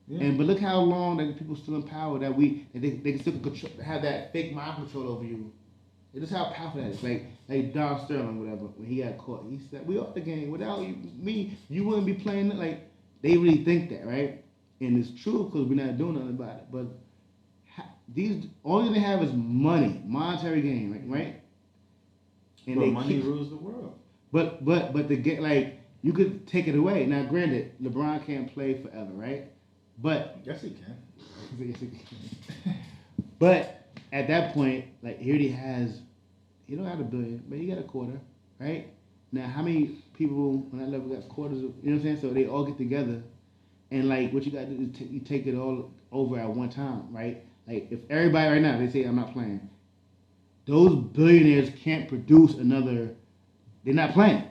Yeah. But look how long that people still in power that they can still control, have that fake mind control over you. It is how powerful that is. Like Don Sterling, whatever, when he got caught, he said, "We off the game. Without me, you wouldn't be playing it." Like they really think that, right? And it's true because we're not doing nothing about it. But these all they have is money, monetary gain, right? And but money rules the world. But the get like you could take it away. Now, granted, LeBron can't play forever, right? But yes, he can. But at that point, like he already has, he don't have a billion, but he got a quarter, right? Now, how many people on that level got quarters? You know what I'm saying? So they all get together, and like what you got to do is you take it all over at one time, right? Like if everybody right now they say I'm not playing, those billionaires can't produce another. They're not playing.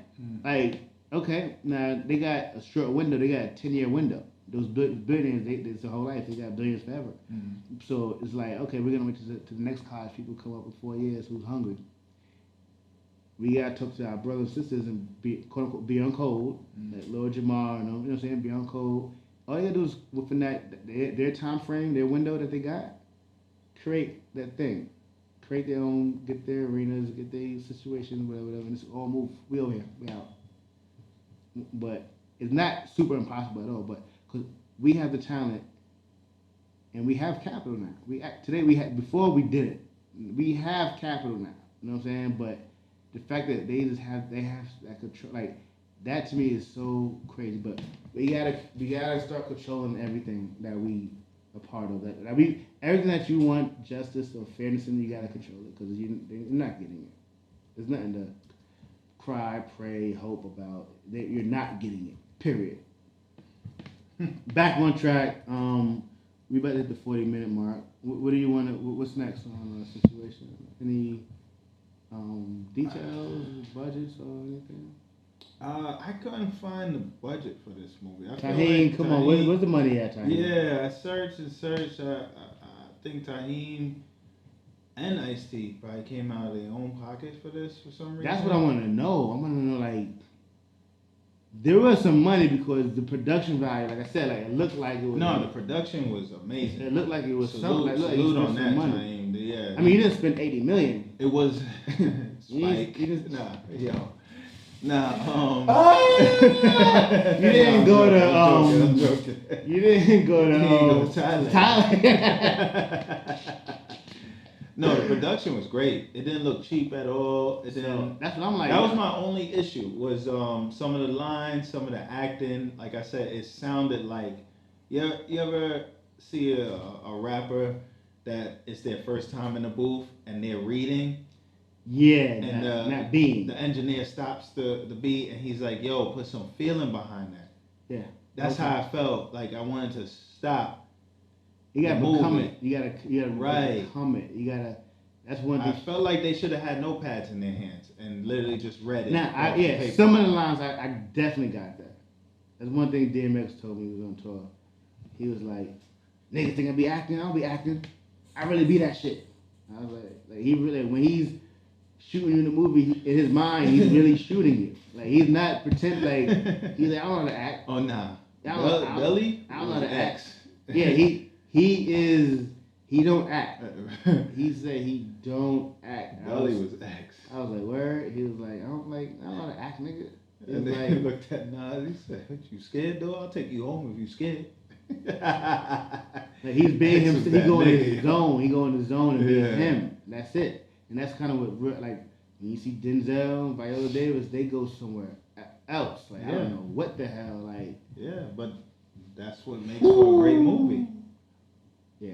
Like okay, now they got a short window. They got a 10-year window. Those billionaires, it's their whole life. They got billions forever. So it's like, okay, we're gonna wait to the next college people come up in 4 years who's hungry. We gotta talk to our brothers and sisters and be quote unquote be on code, like Lord Jamal, you know what I'm saying, be on code. All you gotta do is within their time frame, their window that they got, create that thing, create their own, get their arenas, get their situations, whatever, and it's all move. We over here, we out. But it's not super impossible at all. But because we have the talent and we have capital now. Today we had before we did it. We have capital now. You know what I'm saying? But the fact that they have that control, like that to me is so crazy. But we gotta start controlling everything that we a part of. That we everything that you want justice or fairness in, you gotta control it because you're not getting it. There's nothing to cry, pray, hope about. You're not getting it. Period. Back on track. We about to hit the 40-minute mark. What do you want to? What's next on the situation? Any details, budgets, or anything? I couldn't find the budget for this movie. Tahim, come on, where's the money at, Tahim? Yeah, I searched. I think Tahim and Ice-T probably came out of their own pockets for this for some reason. That's what I want to know. I want to know, like, there was some money because the production value, like I said, like it looked like it was. No, the production was amazing. It looked like it was salute, something. Like, salute on that, Tahim. Yeah. I mean, you didn't spend $80 million. It was Spike. You didn't, you didn't go to I'm joking. You didn't go to Thailand. No, the production was great. It didn't look cheap at all. It didn't. That's what I'm like. That was my only issue. Was some of the lines, some of the acting. Like I said, it sounded like you ever see a rapper that it's their first time in the booth and they're reading. Yeah, and not being. The engineer stops the beat and he's like, "Yo, put some feeling behind that." Yeah, that's how I felt. Like I wanted to stop. You gotta become it. You gotta right. become it. You gotta. That's one thing. I felt like they should have had notepads in their hands and literally just read it. Now, some of the lines I definitely got that. That's one thing DMX told me he was on tour. He was like, "Niggas think I be acting. I don't be acting. I really be that shit." I was like he really when he's shooting in the movie in his mind, he's really shooting it. Like he's not pretend like he's like I don't know how to act. Oh nah. Belly? I don't know how to act. Yeah, he don't act. He said he don't act. Belly was X. I was like, word? He was like, I don't know how to act, nigga. And then he looked at Nas, he said, "What, you scared though? I'll take you home if you scared." Like he's being him. He go in his zone. He go in the zone and be him. That's it. And that's kind of what like when you see Denzel, Viola Davis, they go somewhere else. Like I don't know what the hell. Like but that's what makes for a great movie.